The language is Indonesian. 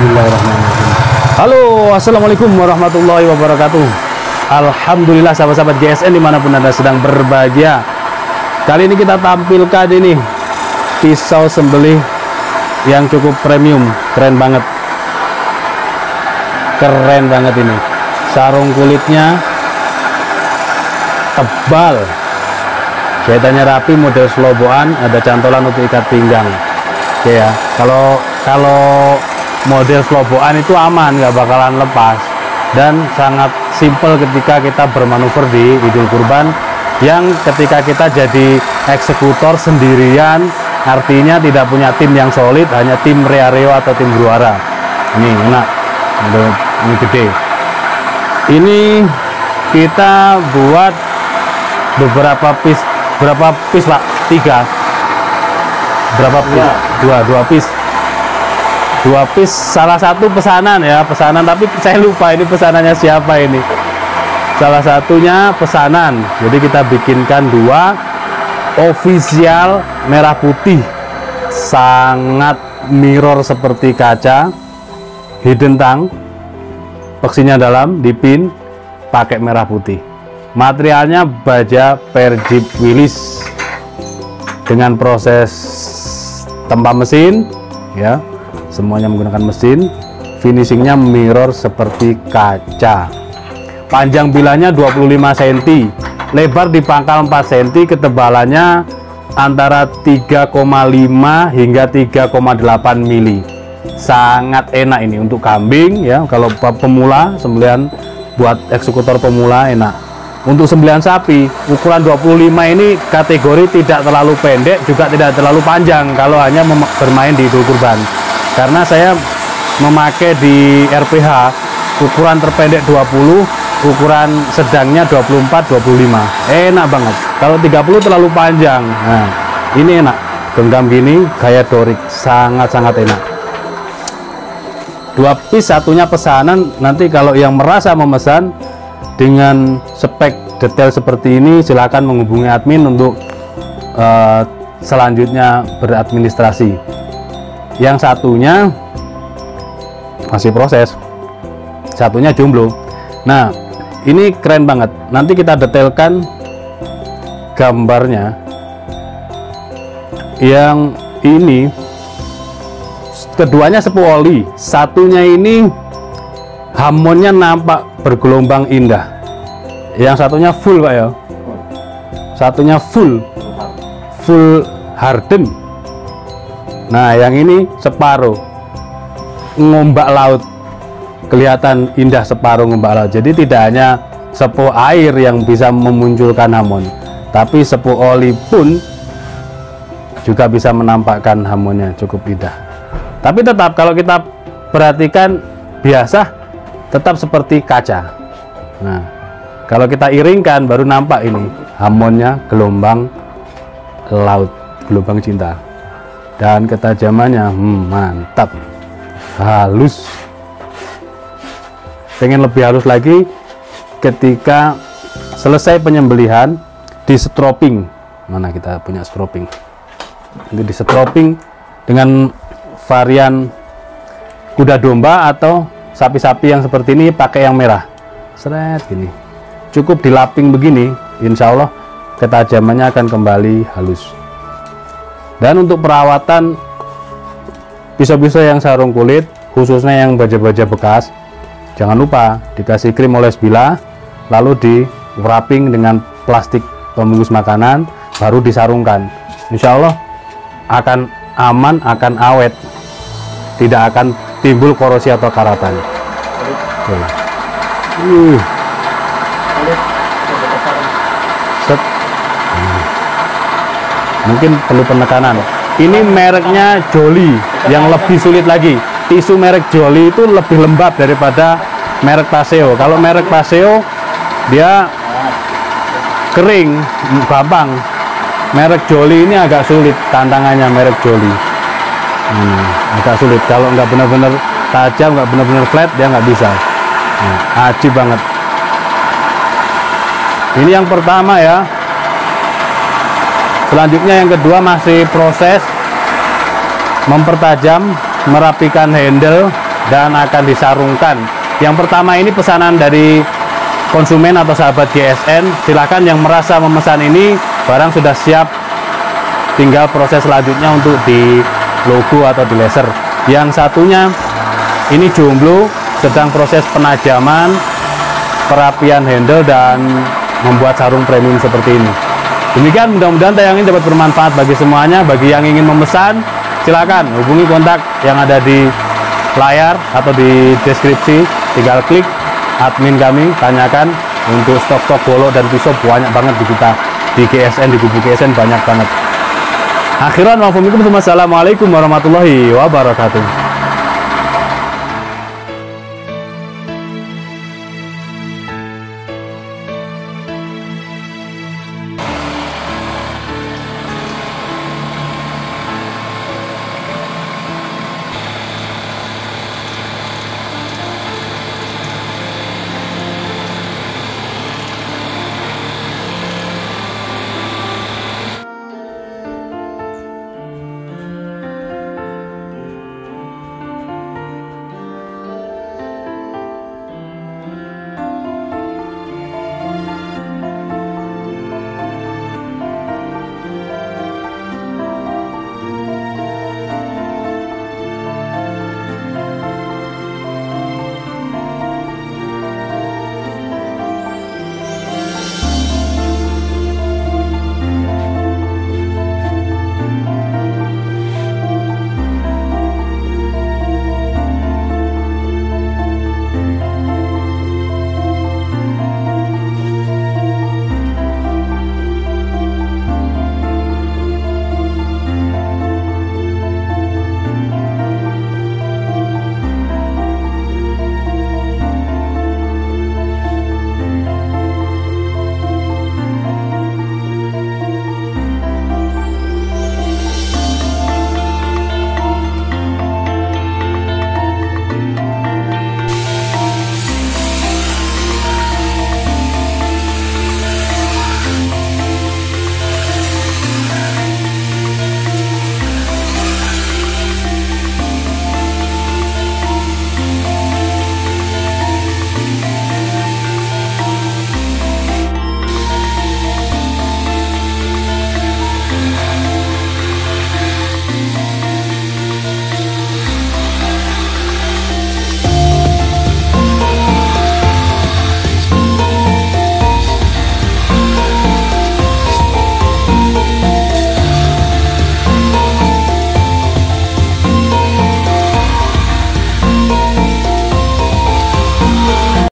Bismillahirrahmanirrahim. Halo, assalamualaikum warahmatullahi wabarakatuh. Alhamdulillah sahabat-sahabat GSN dimanapun Anda sedang berbahagia. Kali ini kita tampilkan ini pisau sembelih yang cukup premium, keren banget ini. Sarung kulitnya tebal, jahitannya rapi, model sloboan, ada cantolan untuk ikat pinggang. Oke ya, kalau model sloboan itu aman, nggak bakalan lepas, dan sangat simple ketika kita bermanuver di Idul Kurban, yang ketika kita jadi eksekutor sendirian, artinya tidak punya tim yang solid, hanya tim Rea-Reo atau tim Bruara. Ini enak, ini gede. Ini kita buat beberapa piece, berapa piece Pak? 3. Berapa piece? Ya. Dua piece, salah satu pesanan ya, pesanan, tapi saya lupa ini pesanannya siapa ini. Salah satunya pesanan, jadi kita bikinkan 2 official merah putih, sangat mirror seperti kaca, hidden tank, peksinya dalam, dipin, pakai merah putih. Materialnya baja Perjip Willis dengan proses tempa mesin ya. Semuanya menggunakan mesin, finishingnya mirror seperti kaca. Panjang bilanya 25 cm, lebar di pangkal 4 cm, ketebalannya antara 3,5 hingga 3,8 mili. Sangat enak ini untuk kambing ya, kalau pemula sembelihan, buat eksekutor pemula enak. Untuk sembelihan sapi ukuran 25 ini kategori tidak terlalu pendek juga tidak terlalu panjang kalau hanya bermain di Idul Kurban. Karena saya memakai di RPH ukuran terpendek 20, ukuran sedangnya 24-25, enak banget. Kalau 30 terlalu panjang. Nah, ini enak, genggam gini, gaya Doric, sangat-sangat enak. 2 piece, satunya pesanan. Nanti kalau yang merasa memesan dengan spek detail seperti ini, silahkan menghubungi admin untuk selanjutnya beradministrasi. Yang satunya masih proses, satunya jomblo. Nah, ini keren banget. Nanti kita detailkan gambarnya. Yang ini keduanya sepuh oli, satunya ini hamonnya nampak bergelombang indah. Yang satunya full Pak ya, satunya full harden. Nah, yang ini separuh ngombak laut, kelihatan indah separuh ngombak laut. Jadi tidak hanya sepuh air yang bisa memunculkan hamon, tapi sepuh oli pun juga bisa menampakkan hamonnya cukup indah. Tapi tetap kalau kita perhatikan biasa tetap seperti kaca. Nah, kalau kita iringkan baru nampak ini hamonnya gelombang laut, gelombang cinta. Dan ketajamannya mantap, halus. Pengen lebih halus lagi ketika selesai penyembelihan, di stroping. Mana kita punya stroping? Nanti di stroping dengan varian kuda domba atau sapi-sapi yang seperti ini, pakai yang merah. Seret gini. Cukup dilaping begini, insya Allah ketajamannya akan kembali halus. Dan untuk perawatan pisau-pisau yang sarung kulit, khususnya yang baja-baja bekas, jangan lupa dikasih krim oles bilah, lalu di wrapping dengan plastik pembungkus makanan, baru disarungkan. Insya Allah akan aman, akan awet, tidak akan timbul korosi atau karatan. Set. Mungkin perlu penekanan. Ini mereknya Jolly, yang lebih sulit lagi. Tisu merek Jolly itu lebih lembab daripada merek Paseo. Kalau merek Paseo dia kering, gampang. Merek Jolly ini agak sulit, tantangannya merek Jolly. Agak sulit. Kalau nggak benar-benar tajam, nggak benar-benar flat, dia nggak bisa. Ajib banget. Ini yang pertama ya. Selanjutnya yang kedua masih proses mempertajam, merapikan handle, dan akan disarungkan. Yang pertama ini pesanan dari konsumen atau sahabat GSN. Silakan yang merasa memesan ini, barang sudah siap, tinggal proses selanjutnya untuk di logo atau di laser. Yang satunya ini jomblo, sedang proses penajaman, perapian handle, dan membuat sarung premium seperti ini. Demikian, mudah-mudahan tayangan ini dapat bermanfaat bagi semuanya. Bagi yang ingin memesan, silakan hubungi kontak yang ada di layar atau di deskripsi. Tinggal klik admin kami, tanyakan untuk stok-stok golok dan pisau banyak banget di kita, di GSN, di Gubuk GSN banyak banget. Akhiran, wassalamualaikum warahmatullahi wabarakatuh.